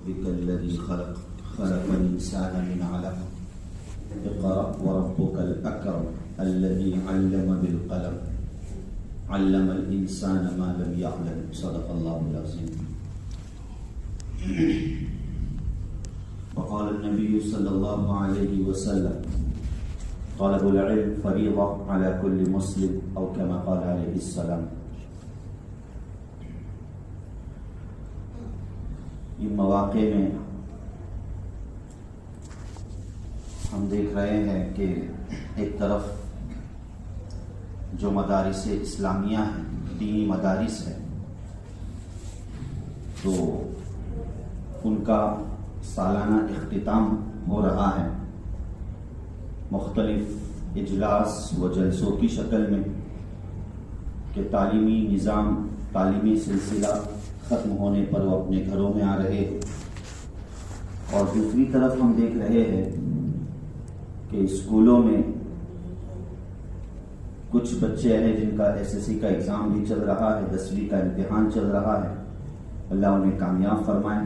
بك الذي خلق الإنسان من علق اقرأ وربك الأكرم الذي علم بالقلم علم الإنسان ما لم يعلم صدق الله العظيم. وقال النبي صلى الله عليه وسلم طلب العلم فريضة على كل مسلم أو كما قال عليه السلام. ان مواقع میں ہم دیکھ رہے ہیں کہ ایک طرف جو مدارس اسلامیہ ہیں، دینی مدارس ہیں، تو ان کا سالانہ اختتام ہو رہا ہے مختلف اجلاس و جلسوں کی شکل میں کہ تعلیمی نظام، تعلیمی سلسلہ ختم ہونے پر وہ اپنے گھروں میں آ رہے ہیں، اور دوسری طرف ہم دیکھ رہے ہیں کہ اسکولوں میں کچھ بچے ہیں جن کا SSC کا ایگزام بھی چل رہا ہے، 10ویں کا امتحان چل رہا ہے، اللہ انہیں کامیاب فرمائے،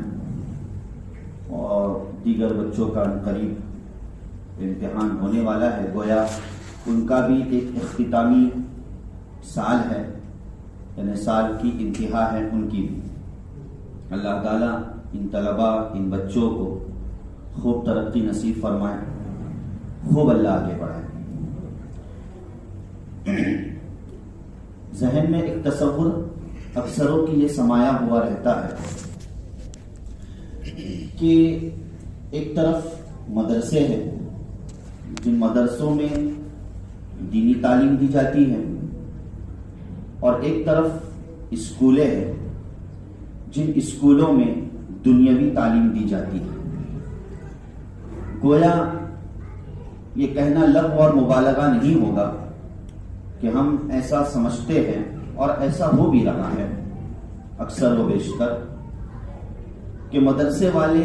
اور دیگر بچوں کا قریب امتحان ہونے والا ہے، گویا ان کا بھی ایک اختتامی سال ہے، یعنی سال کی انتہا ہے ان کی بھی۔ اللہ تعالیٰ ان طلباء، ان بچوں کو خوب ترقی نصیب فرمائے، خوب اللہ آگے بڑھائے۔ ذہن میں ایک تصور اکثروں کی یہ سمایا ہوا رہتا ہے کہ ایک طرف مدرسے ہیں جن مدرسوں میں دینی تعلیم دی جاتی ہے، اور ایک طرف اسکولیں ہیں جن اسکولوں میں دنیاوی تعلیم دی جاتی ہے۔ گویا یہ کہنا لغو اور مبالغہ نہیں ہوگا کہ ہم ایسا سمجھتے ہیں، اور ایسا ہو بھی رہا ہے اکثر و بیشتر، کہ مدرسے والے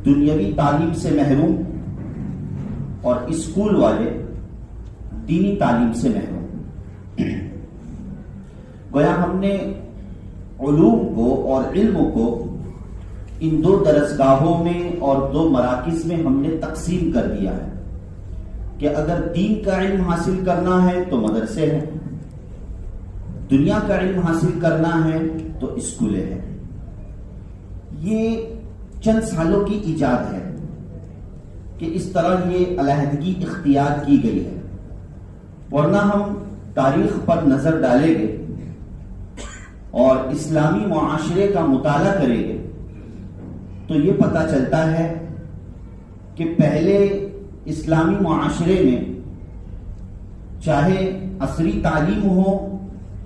دنیاوی تعلیم سے محروم اور اسکول والے دینی تعلیم سے محروم۔ گویا ہم نے علوم کو اور علم کو ان دو درسگاہوں میں اور دو مراکز میں ہم نے تقسیم کر دیا ہے کہ اگر دین کا علم حاصل کرنا ہے تو مدرسے ہیں، دنیا کا علم حاصل کرنا ہے تو اسکولیں ہیں۔ یہ چند سالوں کی ایجاد ہے کہ اس طرح یہ علیحدگی اختیار کی گئی ہے، ورنہ ہم تاریخ پر نظر ڈالیں گے اور اسلامی معاشرے کا مطالعہ کریں گے تو یہ پتہ چلتا ہے کہ پہلے اسلامی معاشرے میں چاہے عصری تعلیم ہو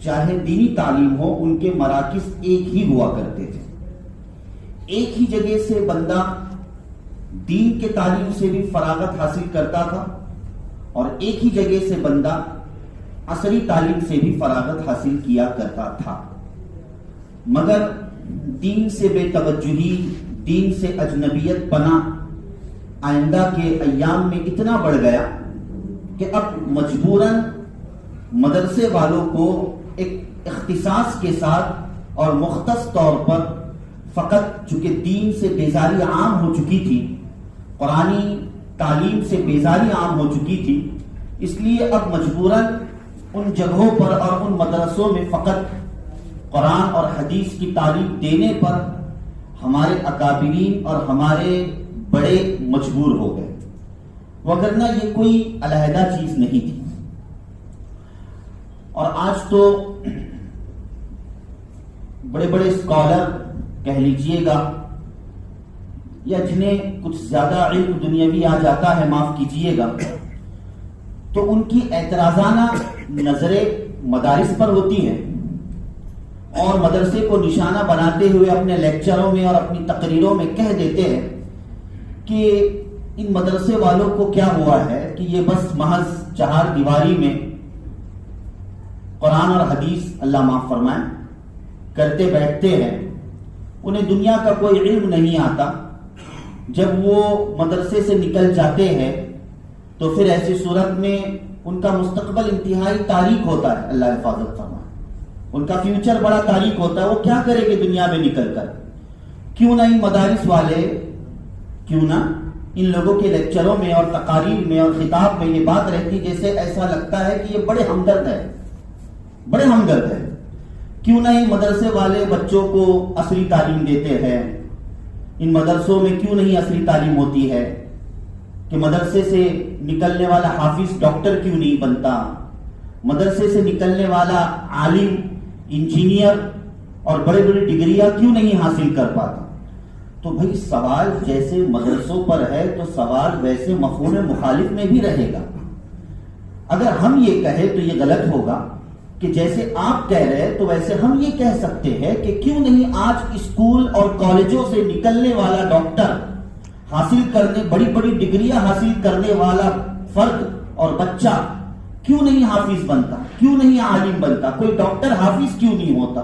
چاہے دینی تعلیم ہو، ان کے مراکز ایک ہی ہوا کرتے تھے۔ ایک ہی جگہ سے بندہ دین کے تعلیم سے بھی فراغت حاصل کرتا تھا، اور ایک ہی جگہ سے بندہ عصری تعلیم سے بھی فراغت حاصل کیا کرتا تھا۔ مگر دین سے بے توجہی، دین سے اجنبیت پنا آئندہ کے ایام میں اتنا بڑھ گیا کہ اب مجبوراً مدرسے والوں کو ایک اختصاص کے ساتھ اور مختص طور پر، فقط چونکہ دین سے بیزاری عام ہو چکی تھی، قرآنی تعلیم سے بیزاری عام ہو چکی تھی، اس لیے اب مجبوراً ان جگہوں پر اور ان مدرسوں میں فقط قرآن اور حدیث کی تعلیم دینے پر ہمارے اکابرین اور ہمارے بڑے مجبور ہو گئے، وگرنہ یہ کوئی علیحدہ چیز نہیں تھی۔ اور آج تو بڑے بڑے اسکالر کہہ لیجئے گا، یا جنہیں کچھ زیادہ علم دنیاوی آ جاتا ہے، معاف کیجئے گا، تو ان کی اعتراضانہ نظریں مدارس پر ہوتی ہیں، اور مدرسے کو نشانہ بناتے ہوئے اپنے لیکچروں میں اور اپنی تقریروں میں کہہ دیتے ہیں کہ ان مدرسے والوں کو کیا ہوا ہے کہ یہ بس محض چہار دیواری میں قرآن اور حدیث، اللہ معاف فرمائے، کرتے بیٹھتے ہیں، انہیں دنیا کا کوئی علم نہیں آتا۔ جب وہ مدرسے سے نکل جاتے ہیں تو پھر ایسی صورت میں ان کا مستقبل انتہائی تاریک ہوتا ہے، اللہ حفاظت فرمائے، ان کا فیوچر بڑا تاریک ہوتا ہے۔ وہ کیا کریں گے دنیا میں نکل کر؟ کیوں نہ ان مدارس والے، کیوں نہ ان لوگوں کے لیکچروں میں اور تقاریر میں اور خطاب میں یہ بات رہتی جیسے ایسا لگتا ہے کہ یہ بڑے ہمدرد ہے، بڑے ہمدرد ہے. کیوں نہ ان مدرسے والے بچوں کو عصری تعلیم دیتے ہیں. ان مدرسوں میں کیوں نہیں عصری تعلیم ہوتی ہے کہ مدرسے سے نکلنے والا حافظ ڈاکٹر کیوں نہیں بنتا، مدرسے سے نکلنے والا عالم انجینئر اور بڑے بڑے ڈگریاں کیوں نہیں حاصل کر پاتا. تو بھئی سوال جیسے مدرسوں پر ہے تو سوال ویسے مفہوم مخالف میں بھی رہے گا. اگر ہم یہ کہیں تو یہ غلط ہوگا کہ جیسے آپ کہہ رہے تو ویسے ہم یہ کہہ سکتے ہیں کہ کیوں نہیں آج اسکول اور کالجوں سے نکلنے والا ڈاکٹر، حاصل کرنے بڑی بڑی ڈگریاں حاصل کرنے والا فرد اور بچہ کیوں نہیں حافظ بنتا، کیوں نہیں عالم بنتا. کوئی ڈاکٹر حافظ کیوں نہیں ہوتا،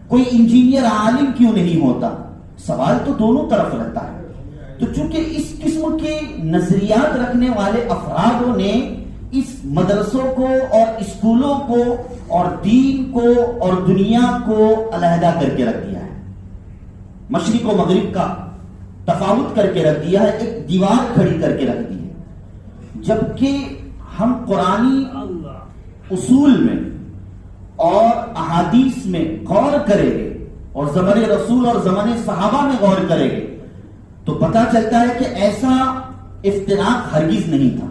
کوئی انجینئر عالم کیوں نہیں ہوتا. سوال تو دونوں طرف رہتا ہے. تو چونکہ اس قسم کے نظریات رکھنے والے افرادوں نے اس مدرسوں کو اور اسکولوں کو اور دین کو اور دنیا کو علیحدہ کر کے رکھ دیا ہے، مشرق و مغرب کا تفاوت کر کے رکھ دیا ہے، ایک دیوار کھڑی کر کے رکھ دی ہے. جبکہ ہم قرآنی اصول میں اور احادیث میں غور کریں گے اور زمانے رسول اور زمانے صحابہ میں غور کریں گے تو پتہ چلتا ہے کہ ایسا افتراق ہرگز نہیں تھا،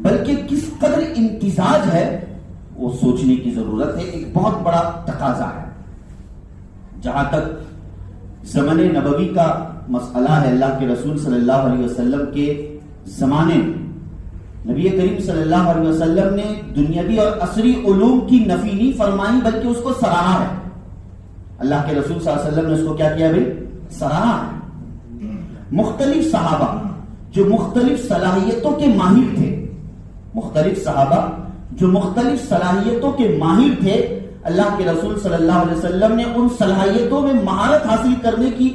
بلکہ کس قدر امتزاج ہے وہ سوچنے کی ضرورت ہے. ایک بہت بڑا تقاضا ہے. جہاں تک زمانے نبوی کا مسئلہ ہے، اللہ کے رسول صلی اللہ علیہ وسلم کے زمانے میں نبی کریم صلی اللہ علیہ وسلم نے دنیاوی اور عصری علوم کی نفی نہیں فرمائی بلکہ اس کو سراہا ہے. اللہ کے رسول صلی اللہ علیہ وسلم نے اس کو کیا کیا بھائی؟ سراہا ہے. مختلف صحابہ جو مختلف صلاحیتوں کے ماہر تھے، مختلف صحابہ جو مختلف صلاحیتوں کے ماہر تھے، اللہ کے رسول صلی اللہ علیہ وسلم نے ان صلاحیتوں میں مہارت حاصل کرنے کی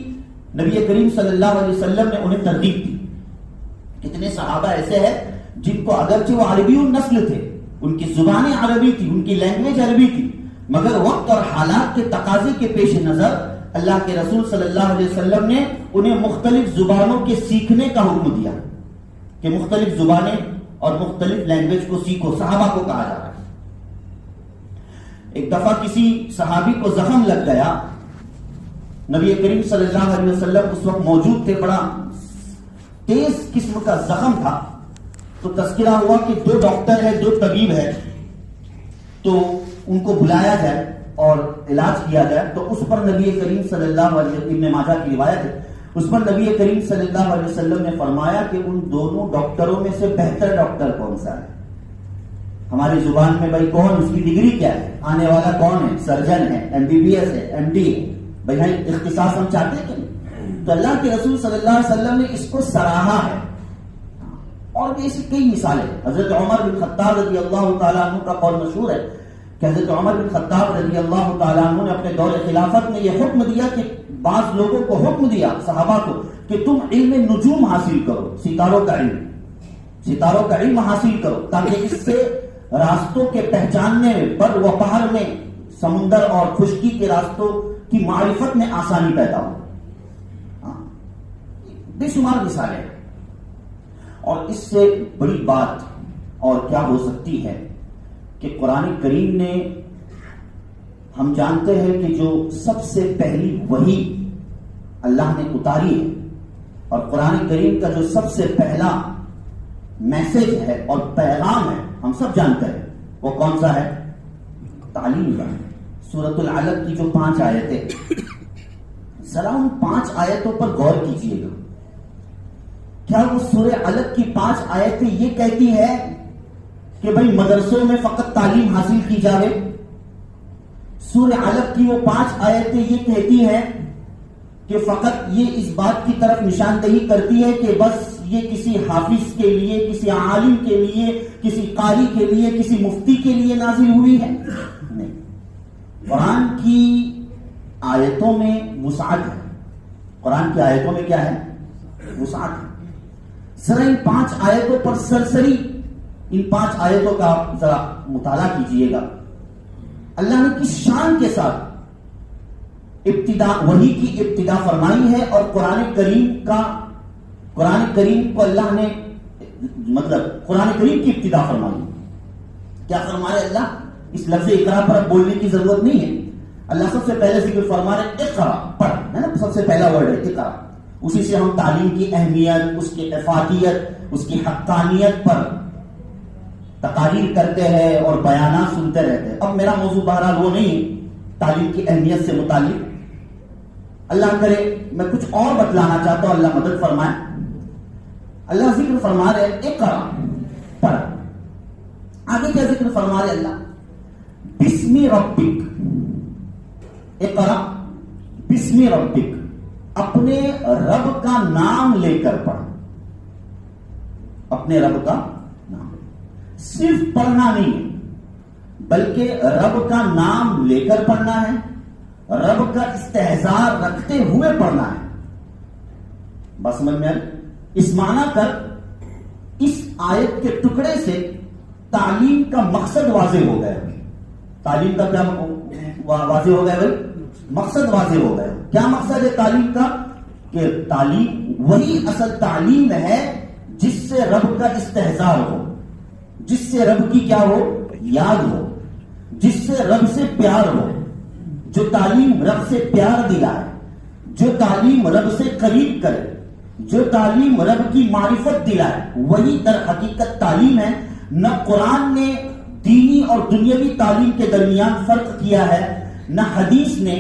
نبی کریم صلی اللہ علیہ وسلم نے انہیں ترغیب دی. کتنے صحابہ ایسے ہیں جن کو اگرچہ وہ عربی النسل تھے، ان کی زبان عربی تھی، ان کی لینگویج عربی تھی، مگر وقت اور حالات کے تقاضے کے پیش نظر اللہ کے رسول صلی اللہ علیہ وسلم نے انہیں مختلف زبانوں کے سیکھنے کا حکم دیا کہ مختلف زبانیں اور مختلف لینگویج کو سیکھو. صحابہ کو کہا جا رہا ہے. ایک دفعہ کسی صحابی کو زخم لگ گیا، نبی کریم صلی اللہ علیہ وسلم اس وقت موجود تھے، بڑا تیز قسم کا زخم تھا. تو تذکرہ ہوا کہ 2 ڈاکٹر ہے، 2 طبیب ہے، تو ان کو بلایا جائے اور علاج کیا جائے. تو اس پر نبی کریم صلی اللہ علیہ وسلم، ابن ماجہ کی روایت ہے، اس پر نبی کریم صلی اللہ علیہ وسلم نے فرمایا کہ ان دونوں ڈاکٹروں میں سے بہتر ڈاکٹر کون سا ہے؟ ہماری زبان میں بھائی کون، اس کی ڈگری کیا ہے، آنے والا کون ہے، سرجن ہے، MBBS ہے، MD ہے. بھائی اختصاص ہم چاہتے ہیں کہ نہیں؟ تو اللہ کے رسول صلی اللہ علیہ وسلم نے اس کو سراہا ہے. اور بھی ایسی کئی مثالیں. حضرت عمر بن خطاب رضی اللہ تعالیٰ عنہ کا قول مشہور ہے کہ حضرت عمر بن خطاب رضی اللہ تعالیٰ عنہ نے اپنے دور خلافت میں یہ حکم دیا کہ بعض لوگوں کو حکم دیا، صحابہ کو، کہ تم علم نجوم حاصل کرو، ستاروں کا علم حاصل کرو، تاکہ اس سے راستوں کے پہچاننے میں، بر و بحر میں، سمندر اور خشکی کے راستوں کی معرفت میں آسانی پیدا ہو. بے شمار مثالیں. اور اس سے بڑی بات اور کیا ہو سکتی ہے کہ قرآن کریم نے، ہم جانتے ہیں کہ جو سب سے پہلی وحی اللہ نے اتاری ہے، اور قرآن کریم کا جو سب سے پہلا میسج ہے اور پیغام ہے، ہم سب جانتے ہیں وہ کون سا ہے؟ تعلیم کا. سورۃ العلق کی جو 5 آیتیں، ذرا ان 5 آیتوں پر غور کیجئے گا. کیا وہ سورہ علق کی 5 آیتیں یہ کہتی ہے کہ بھئی مدرسوں میں فقط تعلیم حاصل کی جائے؟ سورہ علق کی وہ 5 آیتیں یہ کہتی ہیں کہ فقط یہ اس بات کی طرف نشاندہی کرتی ہے کہ بس یہ کسی حافظ کے لیے، کسی عالم کے لیے، کسی قاری کے لیے، کسی مفتی کے لیے نازل ہوئی ہے؟ نہیں. قرآن کی آیتوں میں وسعت ہے. قرآن کی آیتوں میں کیا ہے؟ وسعت ہے. ذرا ان 5 آیتوں پر سرسری ان 5 آیتوں کا ذرا مطالعہ کیجئے گا. اللہ نے کس شان کے ساتھ ابتدا وحی کی ابتدا فرمائی ہے، اور قرآن کریم کو اللہ نے مطلب قرآن کریم کی ابتدا فرمائی. کیا فرما رہے اللہ؟ اس لفظ اقرا پر اب بولنے کی ضرورت نہیں ہے. اللہ سب سے پہلے ذکر فرما رہے اقرا، پڑھ، ہے نا، سب سے پہلا ورڈ ہے اقرا. اسی سے ہم تعلیم کی اہمیت، اس کی افادیت، اس کی حقانیت پر تقاریر کرتے ہیں اور بیانات سنتے رہتے ہیں. اب میرا موضوع بہرحال وہ نہیں ہے تعلیم کی اہمیت سے متعلق. اللہ کرے میں کچھ اور بتلانا چاہتا ہوں، اللہ مدد فرمائے. اللہ ذکر فرما رہے اقرا، پڑھ. آگے کیا ذکر فرما رہے اللہ؟ بسم ربک. اقرا بسم ربک، اپنے رب کا نام لے کر پڑھ. اپنے رب کا نام، صرف پڑھنا نہیں ہے بلکہ رب کا نام لے کر پڑھنا ہے، رب کا استحضار رکھتے ہوئے پڑھنا ہے. بس سمجھ میں آئی؟ اس معنی کر اس آیت کے ٹکڑے سے تعلیم کا مقصد واضح ہو گیا. تعلیم کا کیا واضح ہو گیا بھائی؟ مقصد واضح ہو گیا. کیا مقصد ہے تعلیم کا؟ کہ تعلیم وہی اصل تعلیم ہے جس سے رب کا استحضار ہو، جس سے رب کی کیا ہو؟ یاد ہو، جس سے رب سے پیار ہو. جو تعلیم رب سے پیار دلائے، جو تعلیم رب سے قریب کرے، جو تعلیم رب کی معرفت دلائے، وہی در حقیقت تعلیم ہے. نہ قرآن نے دینی اور دنیاوی تعلیم کے درمیان فرق کیا ہے، نہ حدیث نے،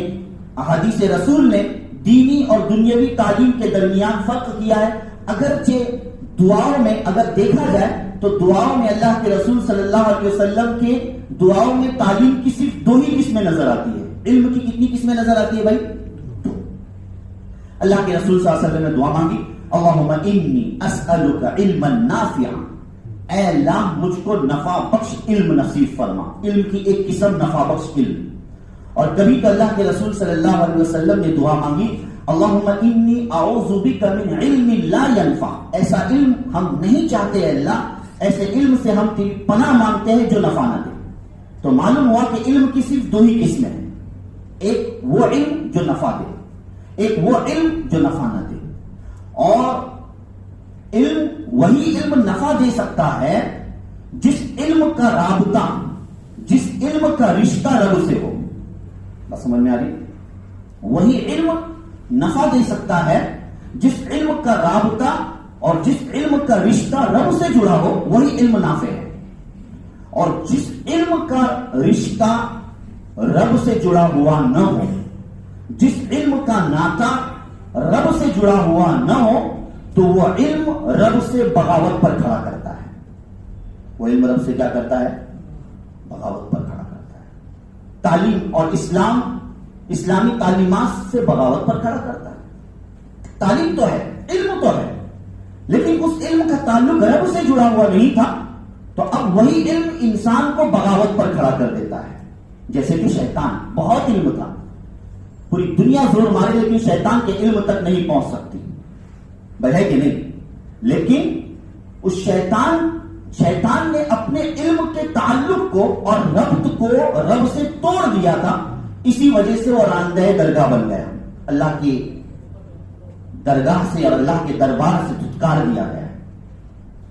احادیث رسول نے دینی اور دنیاوی تعلیم کے درمیان فرق کیا ہے. اگرچہ دعاؤں میں اگر دیکھا جائے تو دعاؤں میں اللہ کے رسول صلی اللہ علیہ وسلم کے دعاؤں میں تعلیم کی صرف دو ہی قسمیں نظر آتی ہے. علم کی کتنی قسمیں نظر آتی ہے بھائی؟ دو. اللہ کے رسول صلی اللہ علیہ وسلم نے دعا مانگی، اللہم انی اسألک علما نافعا، اے اللہ مجھ کو نفع بخش علم نصیب فرما. علم کی ایک قسم نفع بخش علم. اور کبھی تو اللہ کے رسول صلی اللہ علیہ وسلم نے دعا مانگی، اللہم انی اعوذ بک من علم لا ينفع، ایسا علم ہم نہیں چاہتے اے اللہ، ایسے علم سے ہم تیری پناہ مانگتے ہیں جو نفع نہ دے. تو معلوم ہوا کہ علم کی صرف دو ہی قسمیں ہیں، ایک وہ علم جو نفع دے، ایک وہ علم جو نفع نہ دے. اور علم وہی علم نفع دے سکتا ہے جس علم کا رابطہ، جس علم کا رشتہ رب سے ہو. بس سمجھ میں آ رہی؟ وہی علم نفع دے سکتا ہے جس علم کا رابطہ اور جس علم کا رشتہ رب سے جڑا ہو، وہی علم نافع ہے. اور جس علم کا رشتہ رب سے جڑا ہوا نہ ہو، جس علم کا ناطہ رب سے جڑا ہوا نہ ہو، تو وہ علم رب سے بغاوت پر کھڑا کرتا ہے. وہ علم رب سے کیا کرتا ہے؟ بغاوت پر کھڑا کرتا ہے. تعلیم اور اسلام اسلامی تعلیمات سے بغاوت پر کھڑا کرتا ہے. تعلیم تو ہے، علم تو ہے، لیکن اس علم کا تعلق رب سے جڑا ہوا نہیں تھا، تو اب وہی علم انسان کو بغاوت پر کھڑا کر دیتا ہے. جیسے کہ شیطان، بہت علم تھا، پوری دنیا زور مارے لیکن شیطان کے علم تک نہیں پہنچ سکتی، ہے کہ نہیں؟ لیکن اس شیطان نے اپنے علم کے تعلق کو اور ربط کو رب سے توڑ دیا تھا. اسی وجہ سے وہ راندہ درگاہ بن گیا، اللہ کی درگاہ سے اور اللہ کے دربار سے دھتکار دیا گیا،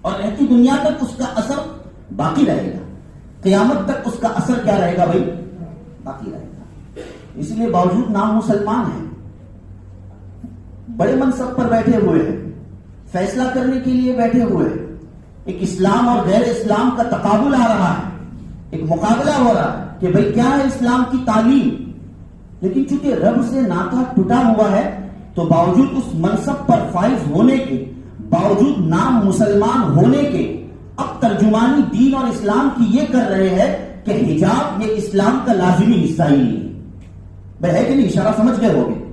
اور رہتی دنیا تک اس کا اثر باقی رہے گا. قیامت تک اس کا اثر کیا رہے گا بھائی؟ باقی رہے گا. اس لیے باوجود نام مسلمان ہیں، بڑے منصب پر بیٹھے ہوئے ہیں، فیصلہ کرنے کے لیے بیٹھے ہوئے ہیں، ایک اسلام اور غیر اسلام کا تقابل آ رہا ہے، ایک مقابلہ ہو رہا ہے کہ بھئی کیا ہے اسلام کی تعلیم. لیکن چونکہ رب سے ناطہ ٹوٹا ہوا ہے تو باوجود اس منصب پر فائز ہونے کے، باوجود نام مسلمان ہونے کے، اب ترجمانی دین اور اسلام کی یہ کر رہے ہیں کہ حجاب یہ اسلام کا لازمی حصہ ہی نہیں ہے. بھئی ہے کہ نہیں؟ اشارہ سمجھ گئے ہوگے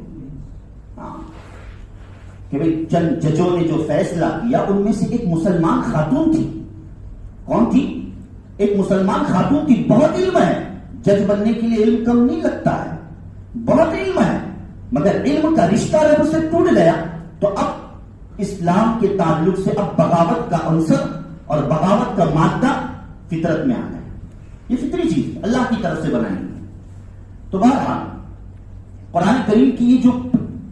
کہ بھئی چند ججوں نے جو فیصلہ کیا ان میں سے ایک مسلمان خاتون تھی. کون تھی؟ ایک مسلمان خاتون تھی. بہت علم ہے، جج بننے کے لیے علم کم نہیں لگتا ہے، بہت علم ہے، مگر علم کا رشتہ رب سے ٹوٹ گیا تو اب اسلام کے تعلق سے اب بغاوت کا عنصر اور بغاوت کا مادہ فطرت میں آ گیا. یہ فطری چیز اللہ کی طرف سے بنائی. تو بہرحال قرآن کریم کی یہ جو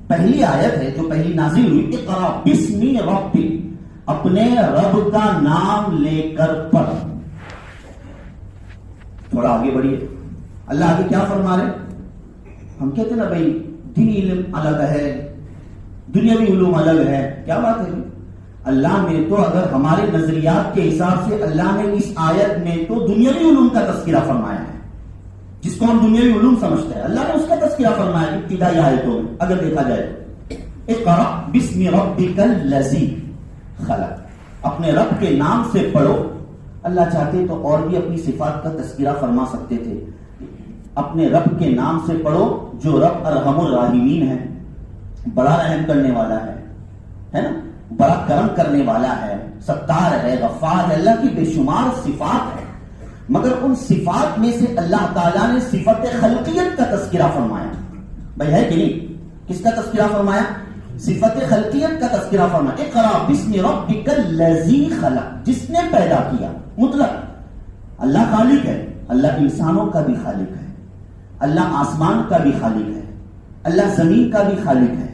پہلی آیت ہے جو پہلی نازل ہوئی، اقرا بسم ربک، اپنے رب کا نام لے کر پڑھ. تھوڑا آگے بڑھیے، اللہ آگے کیا فرما رہے؟ ہم کہتے ہیں نا بھائی دینی علم الگ ہے، دنیاوی علوم الگ ہے، کیا بات ہے؟ اللہ نے تو اگر ہمارے نظریات کے حساب سے اللہ نے اس آیت میں تو دنیاوی علوم کا تذکرہ فرمایا ہے، جس کو ہم دنیاوی علوم سمجھتے ہیں، اللہ نے اس کا تذکرہ فرمایا ابتدائی آیتوں میں. اگر دیکھا جائے تو اقرا بسم ربک الذی خلق، اپنے رب کے نام سے پڑھو. اللہ چاہتے تو اور بھی اپنی صفات کا تذکرہ فرما سکتے تھے. اپنے رب کے نام سے پڑھو جو رب ارحم الراحمین ہے، بڑا رحم کرنے والا ہے نا، بڑا کرم کرنے والا ہے، ستار ہے، غفار ہے. اللہ کی بے شمار صفات ہے، مگر ان صفات میں سے اللہ تعالیٰ نے صفت خلقیت کا تذکرہ فرمایا. بھائی ہے کہ نہیں؟ کس کا تذکرہ فرمایا؟ صفت خلقیت کا تذکرہ فرمایا. اقرا بسم ربک الذی خلق، جس نے پیدا کیا. مطلق اللہ خالق ہے، اللہ انسانوں کا بھی خالق ہے، اللہ آسمان کا بھی خالق ہے، اللہ زمین کا بھی خالق ہے،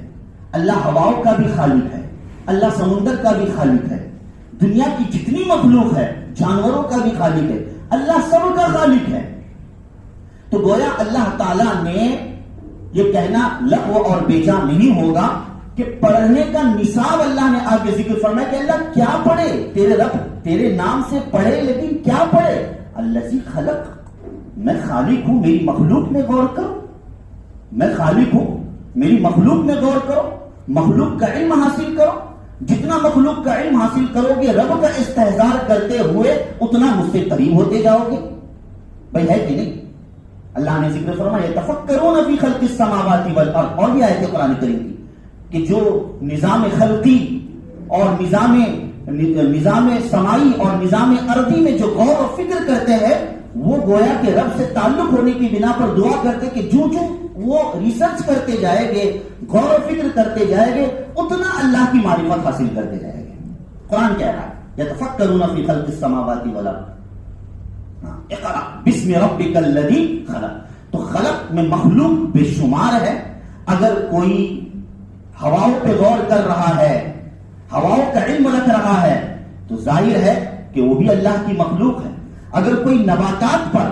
اللہ ہواؤں کا بھی خالق ہے، اللہ سمندر کا بھی خالق ہے، دنیا کی جتنی مخلوق ہے جانوروں کا بھی خالق ہے، اللہ سب کا خالق ہے. تو گویا اللہ تعالیٰ نے یہ کہنا لغو اور بیجا نہیں ہوگا کہ پڑھنے کا نصاب اللہ نے آگے ذکر فرمایا کہ اللہ کیا پڑھے، تیرے رب تیرے نام سے پڑھے، لیکن کیا پڑھے؟ الذی خلق، میں خالق ہوں، میری مخلوق میں غور کرو. میں خالق ہوں، میری مخلوق میں غور کرو، مخلوق کا علم حاصل کرو. جتنا مخلوق کا علم حاصل کرو گے، رب کا استحضار کرتے ہوئے اتنا مجھ سے قریب ہوتے جاؤ گے. بھائی ہے کہ نہیں؟ اللہ نے ذکر فرمایا یتفکرون فی خلق السماوات والارض، اور بھی آیت قرآن کریم کی کہ جو نظام خلقی اور نظام سمائی اور نظام ارضی میں جو غور و فکر کرتے ہیں، وہ گویا کہ رب سے تعلق ہونے کی بنا پر دعا کرتے کہ جو وہ ریسرچ کرتے جائیں گے، غور و فکر کرتے جائیں گے، اتنا اللہ کی معرفت حاصل کرتے جائیں گے. قرآن کہہ رہا ہے یتفکرون فی خلق السماوات والارض. اقرا بسم ربک الذی خلق. تو خلق میں مخلوق بے شمار ہے. اگر کوئی ہواؤں پہ غور کر رہا ہے، ہواؤں کا علم رکھ رہا ہے، تو ظاہر ہے کہ وہ بھی اللہ کی مخلوق ہے. اگر کوئی نباتات پر،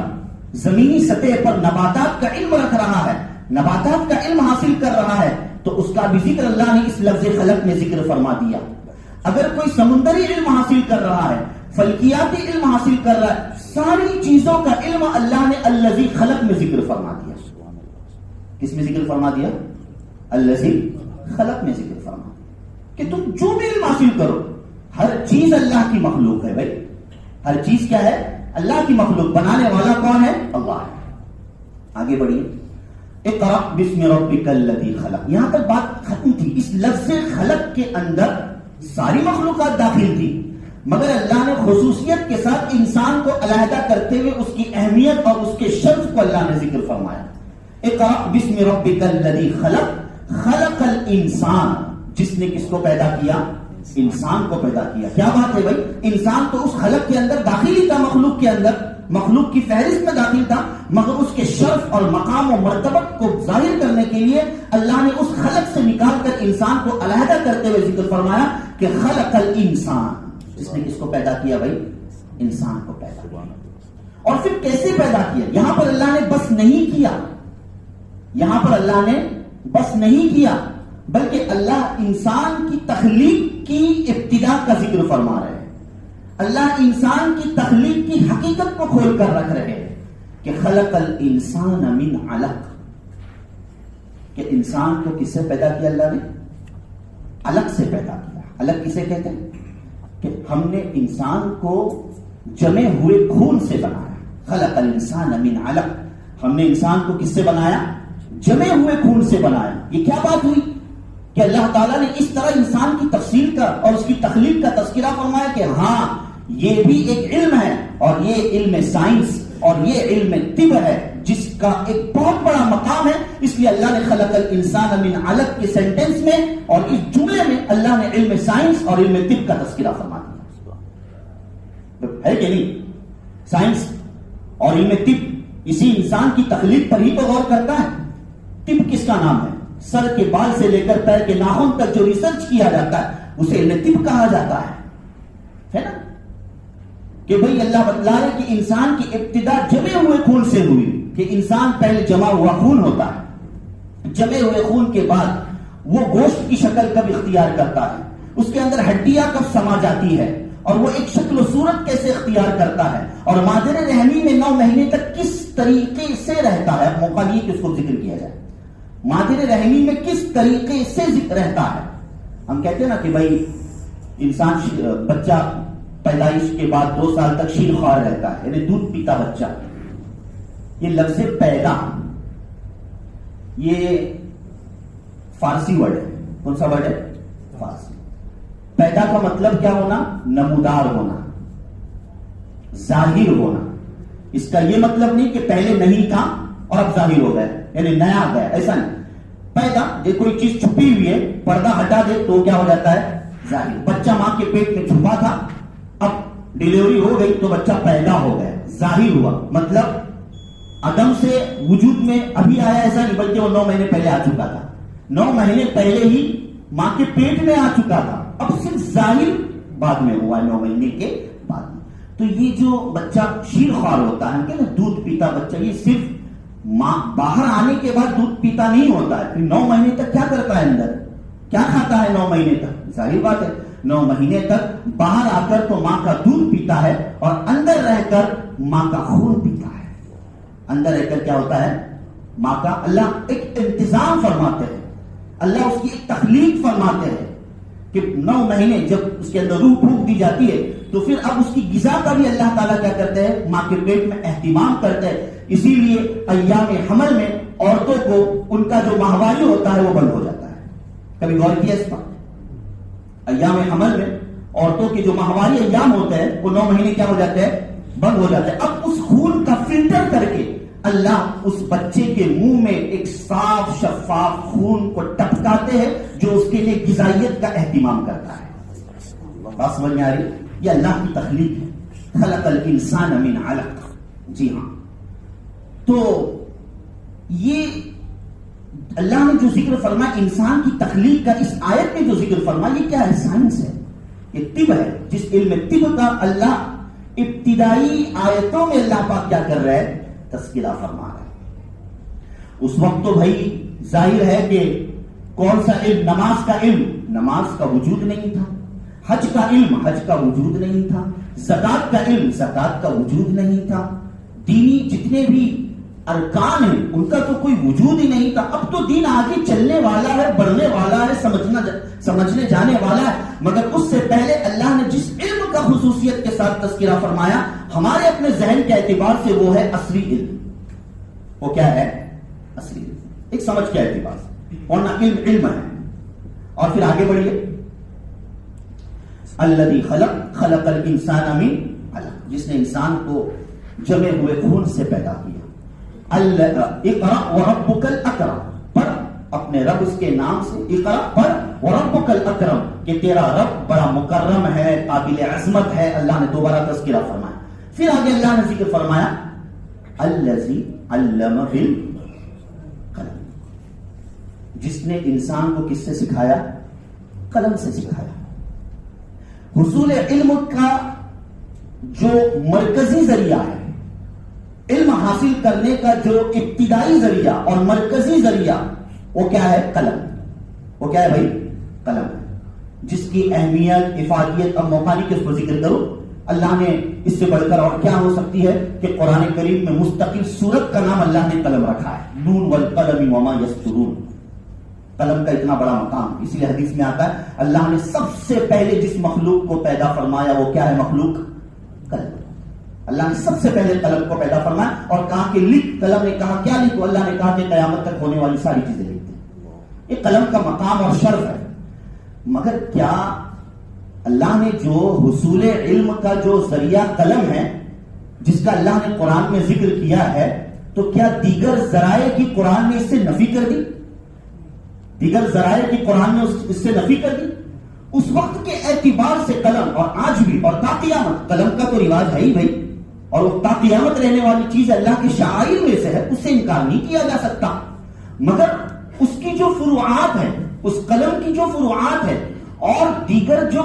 زمینی سطح پر نباتات کا علم رکھ رہا ہے، نباتات کا علم حاصل کر رہا ہے، تو اس کا بھی ذکر اللہ نے اس لفظ خلق میں ذکر فرما دیا. اگر کوئی سمندری علم حاصل کر رہا ہے، فلکیاتی علم حاصل کر رہا ہے، ساری چیزوں کا علم اللہ نے الذی خلق میں ذکر فرما دیا. کس میں ذکر فرما دیا؟ الذی خلق میں ذکر فرما کہ تم جو بھی علم حاصل کرو، ہر چیز اللہ کی مخلوق ہے. بھائی ہر چیز کیا ہے؟ اللہ کی مخلوق. بنانے والا کون ہے؟ اللہ ہے. آگے بڑھیے. اقرا بسم ربک الذی خلق. یہاں تک بات ختم تھی. اس لفظ خلق کے اندر ساری مخلوقات داخل تھی، مگر اللہ نے خصوصیت کے ساتھ انسان کو علیحدہ کرتے ہوئے اس کی اہمیت اور اس کے شرف کو اللہ نے ذکر فرمایا. اقرا بسم ربک الذی خلق خلق الانسان، جس نے کس کو پیدا کیا؟ انسان کو پیدا کیا. کیا بات ہے بھائی؟ انسان تو اس خلق کے اندر داخل ہی تھا، مخلوق کے اندر، مخلوق کی فہرست میں داخل تھا، مگر اس کے شرف اور مقام و مرتبت کو ظاہر کرنے کے لیے اللہ نے اس خلق سے نکال کر انسان کو علیحدہ کرتے ہوئے ذکر فرمایا کہ خلق الانسان، جس نے کس کو پیدا کیا بھائی؟ انسان کو پیدا کیا. اور پھر کیسے پیدا کیا؟ یہاں پر اللہ نے بس نہیں کیا، یہاں پر اللہ نے بس نہیں کیا، بلکہ اللہ انسان کی تخلیق کی ابتدا کا ذکر فرما رہے ہیں. اللہ انسان کی تخلیق کی حقیقت کو کھول کر رکھ رہے ہیں کہ خلق الانسان من علق، کہ انسان کو کس سے پیدا کیا؟ اللہ نے علق سے پیدا کیا. علق کسے کہتے ہیں؟ کہ ہم نے انسان کو جمے ہوئے خون سے بنایا. خلق الانسان من علق، ہم نے انسان کو کس سے بنایا؟ جمے ہوئے خون سے بنایا. یہ کیا بات ہوئی کہ اللہ تعالیٰ نے اس طرح انسان کی تفصیل کا اور اس کی تخلیق کا تذکرہ فرمایا کہ ہاں یہ بھی ایک علم ہے، اور یہ علم سائنس اور یہ علم طب ہے جس کا ایک بہت بڑا مقام ہے. اس لیے اللہ نے خلق الانسان من علق کے سینٹنس میں اور اس جملے میں اللہ نے علم سائنس اور علم طب کا تذکرہ فرما دیا. ہے کہ نہیں؟ سائنس اور علم طب اسی انسان کی تخلیق پر ہی تو غور کرتا ہے. طب کس کا نام ہے؟ سر کے بال سے لے کر پیر کے ناخن تک جو ریسرچ کیا جاتا ہے اسے علم طب کہا جاتا ہے نا؟ کہ بھئی اللہ بتلا رہے کہ انسان کی ابتدا جمے ہوئے خون سے ہوئی، کہ انسان پہلے جمع ہوا خون ہوتا ہے، جمے ہوئے خون کے بعد وہ گوشت کی شکل کب اختیار کرتا ہے، اس کے اندر ہڈیاں کب سما جاتی ہے، اور وہ ایک شکل و صورت کیسے اختیار کرتا ہے، اور مادر رحمی میں 9 مہینے تک کس طریقے سے رہتا ہے۔ موقع نہیں کہ اس کو ذکر کیا جائے، مادر رحمی میں کس طریقے سے رہتا ہے۔ ہم کہتے ہیں نا کہ بھائی انسان بچہ پیدائش کے بعد 2 سال تک شیر خوار رہتا ہے، یعنی دودھ پیتا بچہ۔ یہ لفظ پیدا یہ فارسی ورڈ ہے۔ کون سا ورڈ ہے؟ فارسی۔ پیدا کا مطلب کیا ہونا؟ نمودار ہونا، ظاہر ہونا۔ اس کا یہ مطلب نہیں کہ پہلے نہیں تھا اور اب ظاہر ہو گیا، یعنی نیا آ گیا، ایسا نہیں۔ پیدا یہ کوئی چیز چھپی ہوئی ہے، پردہ ہٹا دے تو کیا ہو جاتا ہے؟ ظاہر۔ بچہ ماں کے پیٹ میں چھپا تھا، اب ڈیلیوری ہو گئی تو بچہ پیدا ہو گیا، ظاہر ہوا۔ مطلب عدم سے وجود میں ابھی آیا ایسا نہیں، بلکہ وہ 9 مہینے پہلے آ چکا تھا، 9 مہینے پہلے ہی ماں کے پیٹ میں آ چکا تھا، اب صرف ظاہر بعد میں ہوا 9 مہینے کے بعد میں۔ تو یہ جو بچہ شیر خوار ہوتا ہے کہ نا دودھ پیتا بچہ، یہ صرف ماں باہر آنے کے بعد دودھ پیتا نہیں ہوتا ہے، 9 مہینے تک کیا کرتا ہے؟ اندر کیا کھاتا ہے 9 مہینے تک؟ ظاہر بات ہے 9 مہینے تک باہر آ کر تو ماں کا دودھ پیتا ہے، اور اندر رہ کر ماں کا خون پیتا ہے۔ اندر رہ کر کیا ہوتا ہے؟ ماں کا اللہ ایک انتظام فرماتے ہیں، اللہ اس کی ایک تخلیق فرماتے ہیں کہ 9 مہینے جب اس کے اندر روح پھونک دی جاتی ہے تو پھر اب اس کی غذا کا بھی اللہ تعالیٰ کیا کرتے ہیں؟ ماں کے پیٹ میں اہتمام کرتے ہیں۔ اسی لیے ایام حمل میں عورتوں کو ان کا جو ماہواری ہوتا ہے وہ بند ہو جاتا ہے۔ کبھی غور کیا اس پر؟ ایام حمل میں عورتوں کے جو ماہواری ایام ہوتے ہیں وہ 9 مہینے کیا ہو جاتے ہیں؟ بند ہو جاتے ہیں۔ اب اس خون کا فلٹر کر کے اللہ اس بچے کے منہ میں ایک صاف شفاف خون کو ٹپکاتے ہیں جو اس کے لیے غذائیت کا اہتمام کرتا ہے۔ بات سمجھ میں آ رہی؟ یہ اللہ کی تخلیق ہے، خلق الانسان من علق۔ جی ہاں، تو یہ اللہ نے جو ذکر فرمایا انسان کی تخلیق کا، اس آیت میں جو ذکر فرمایا یہ کیا ہے؟ سائنس ہے، یہ طب ہے، جس علم طب کا اللہ ابتدائی آیتوں میں اللہ پاک کیا کر رہا ہے؟ تذکرہ فرما رہا ہے۔ اس وقت تو بھائی ظاہر ہے کہ کون سا علم؟ نماز کا علم، نماز کا وجود نہیں تھا۔ حج کا علم، حج کا وجود نہیں تھا۔ زکات کا علم، زکات کا وجود نہیں تھا۔ دینی جتنے بھی ارکان ہیں ان کا تو کوئی وجود ہی نہیں تھا۔ اب تو دین آگے چلنے والا ہے، بڑھنے والا ہے، سمجھنے جانے والا ہے، مگر اس سے پہلے اللہ نے جس علم کا خصوصیت کے ساتھ تذکرہ فرمایا ہمارے اپنے ذہن کے اعتبار سے وہ ہے اصلی علم۔ وہ کیا ہے؟ اصلی علم، ایک سمجھ کے اعتبار سے، اور نہ علم ہے۔ اور پھر آگے بڑھیے، الذی خلق الانسان من علق، جس نے انسان کو جمے ہوئے خون سے پیدا کیا۔ اقرأ وربک الاکرم، پڑھ اپنے رب اس کے نام سے، اقرأ پڑھ وربک الاکرم، کہ تیرا رب بڑا مکرم ہے، قابل عظمت ہے۔ اللہ نے دوبارہ تذکرہ فرمایا۔ پھر آگے اللہ نے ذکر فرمایا الذی علم بالقلم، جس نے انسان کو کس سے سکھایا؟ قلم سے سکھایا۔ حصول علم کا جو مرکزی ذریعہ ہے، علم حاصل کرنے کا جو ابتدائی ذریعہ اور مرکزی ذریعہ، وہ کیا ہے؟ قلم۔ وہ کیا ہے بھائی؟ قلم، جس کی اہمیت، افادیت اب موقع نہیں کہ اس کو ذکر کرو۔ اللہ نے اس سے بڑھ کر اور کیا ہو سکتی ہے کہ قرآن کریم میں مستقل سورت کا نام اللہ نے قلم رکھا ہے، نون والقلم وما یسطرون۔ قلم کا اتنا بڑا مقام، اسی لیے حدیث میں آتا ہے اللہ نے سب سے پہلے جس مخلوق کو پیدا فرمایا وہ کیا ہے؟ مخلوق قلم۔ اللہ نے سب سے پہلے قلم کو پیدا فرمایا اور کہا کہ لکھ۔ قلم نے کہا کیا لکھو؟ اللہ نے کہا کہ قیامت تک ہونے والی ساری چیزیں لکھ دیں۔ یہ قلم کا مقام اور شرف ہے۔ مگر کیا اللہ نے جو حصول علم کا جو ذریعہ قلم ہے، جس کا اللہ نے قرآن میں ذکر کیا ہے، تو کیا دیگر ذرائع کی قرآن نے اس سے نفی کر دی؟ دیگر ذرائع کی قرآن نے اس سے نفی کر دی؟ اس وقت کے اعتبار سے قلم، اور آج بھی اور تا قیامت قلم کا تو رواج ہے ہی بھائی، اور وہ تا قیامت رہنے والی چیز اللہ کے شعائر میں سے ہے، اس سے انکار نہیں کیا جا سکتا۔ مگر اس کی جو فروعات ہے، اس قلم کی جو فروعات ہے اور دیگر جو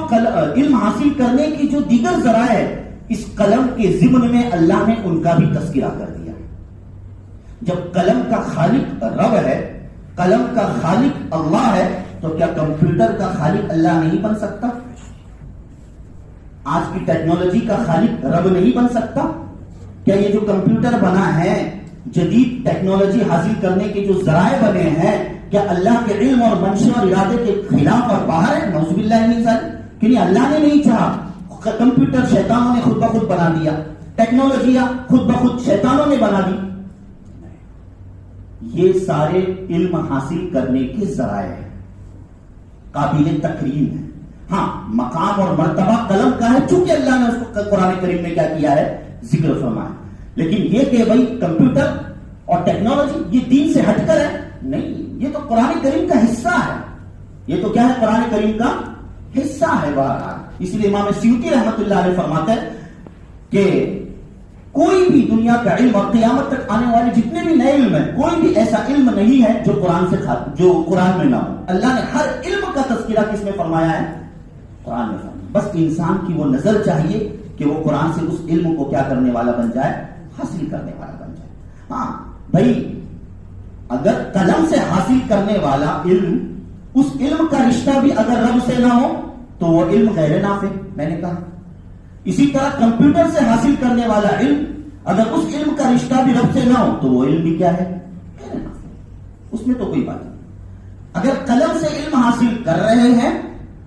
علم حاصل کرنے کی جو دیگر ذرائع ہے، اس قلم کے ضمن میں اللہ نے ان کا بھی تذکرہ کر دیا۔ جب قلم کا خالق رب ہے، قلم کا خالق اللہ ہے، تو کیا کمپیوٹر کا خالق اللہ نہیں بن سکتا؟ آج کی ٹیکنالوجی کا خالق رب نہیں بن سکتا؟ کیا یہ جو کمپیوٹر بنا ہے، جدید ٹیکنالوجی حاصل کرنے کے جو ذرائع بنے ہیں، کیا اللہ کے علم اور منشا اور ارادے کے خلاف اور باہر ہے؟ نعوذ باللہ من ذالک۔ کہ نہیں، اللہ نے نہیں چاہا، کمپیوٹر شیطانوں نے خود بخود بنا دیا، ٹیکنالوجیاں خود بخود شیطانوں نے بنا دی۔ یہ سارے علم حاصل کرنے کے ذرائع ہیں، قابل تکریم ہے۔ ہاں، مقام اور مرتبہ قلم کا ہے، چونکہ اللہ نے اس کو قرآن کریم میں کیا کیا ہے، ذکر فرمایا۔ لیکن یہ کہ بھائی کمپیوٹر اور ٹیکنالوجی یہ دین سے ہٹ کر ہے، نہیں، یہ تو قرآن کریم کا حصہ ہے۔ یہ تو کیا ہے، قرآن کریم کا حصہ ہے بہرحال۔ اس لیے امام سیوطی رحمۃ اللہ علیہ فرماتے ہیں کہ کوئی بھی دنیا کا علم اور قیامت تک آنے والے جتنے بھی نئے علم ہیں، کوئی بھی ایسا علم نہیں ہے جو قرآن میں نہ ہو۔ اللہ نے ہر علم کا تذکرہ کس میں فرمایا ہے؟ قرآن میں فرمایا۔ بس انسان کی وہ نظر چاہیے کہ وہ قرآن سے اس علم کو کیا کرنے والا بن جائے، حاصل کرنے والا بن جائے۔ ہاں بھائی، اگر قلم سے حاصل کرنے والا علم، اس علم کا رشتہ بھی اگر رب سے نہ ہو تو وہ علم غیر نافع، میں نے کہا۔ اسی طرح کمپیوٹر سے حاصل کرنے والا علم، اگر اس علم کا رشتہ بھی رب سے نہ ہو تو وہ علم بھی کیا ہے، غیر نافع، اس میں تو کوئی بات نہیں۔ اگر قلم سے علم حاصل کر رہے ہیں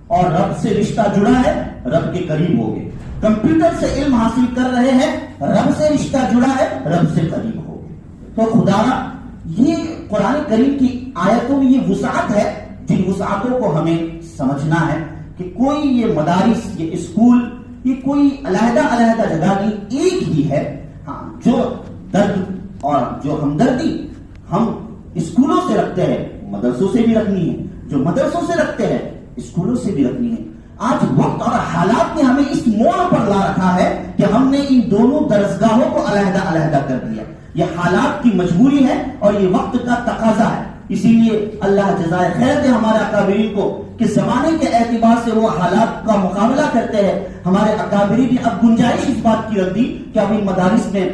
اور رب سے رشتہ جڑا ہے، رب کے قریب ہو گئے۔ کمپیوٹر سے علم حاصل کر رہے ہیں، رب سے رشتہ جڑا ہے، رب سے قریب ہو گئے۔ تو خدا یہ قرآن کریم کی آیتوں میں یہ وسعت ہے، جن وسعتوں کو ہمیں سمجھنا ہے کہ کوئی یہ مدارس، یہ اسکول، یہ کوئی علیحدہ علیحدہ جگہ نہیں، ایک ہی ہے۔ ہاں، جو درد اور جو ہمدردی ہم اسکولوں سے رکھتے ہیں، مدرسوں سے بھی رکھنی ہے، جو مدرسوں سے رکھتے ہیں اسکولوں سے بھی رکھنی ہے۔ آج وقت اور حالات نے ہمیں اس موڑ پر لا رکھا ہے کہ ہم نے ان دونوں درسگاہوں کو علیحدہ علیحدہ کر دیا۔ یہ حالات کی مجبوری ہے اور یہ وقت کا تقاضا ہے۔ اسی لیے اللہ جزائے خیر دے ہمارے اکابرین کو کہ زمانے کے اعتبار سے وہ حالات کا مقابلہ کرتے ہیں۔ ہمارے اکابرین نے اب گنجائش اس بات کی رکھ دی کہ اب ان مدارس میں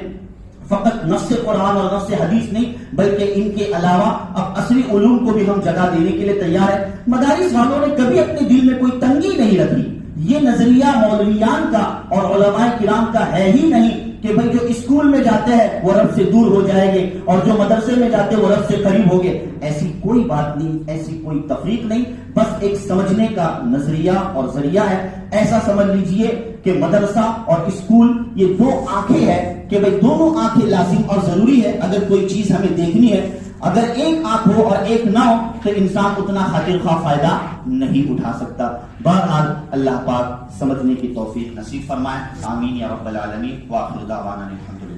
فقط نص قرآن اور نص حدیث نہیں، بلکہ ان کے علاوہ اب عصری علوم کو بھی ہم جگہ دینے کے لیے تیار ہیں۔ مدارس والوں نے کبھی اپنے دل میں کوئی تنگی نہیں رکھی۔ یہ نظریہ مولویان کا اور علماء کرام کا ہے ہی نہیں کہ بھئی جو اسکول میں جاتے ہیں وہ رب سے دور ہو جائیں گے اور جو مدرسے میں جاتے ہیں وہ رب سے قریب ہو گے۔ ایسی کوئی بات نہیں، ایسی کوئی تفریق نہیں، بس ایک سمجھنے کا نظریہ اور ذریعہ ہے۔ ایسا سمجھ لیجئے کہ مدرسہ اور اسکول یہ دو آنکھیں ہیں کہ بھئی دونوں آنکھیں لازم اور ضروری ہے۔ اگر کوئی چیز ہمیں دیکھنی ہے، اگر ایک آنکھ ہو اور ایک نہ ہو تو انسان اتنا خاطر خواہ فائدہ نہیں اٹھا سکتا۔ بہرحال اللہ پاک سمجھنے کی توفیق نصیب فرمائے، آمین یا رب العالمین۔ وآخر دعوانا الحمدللہ۔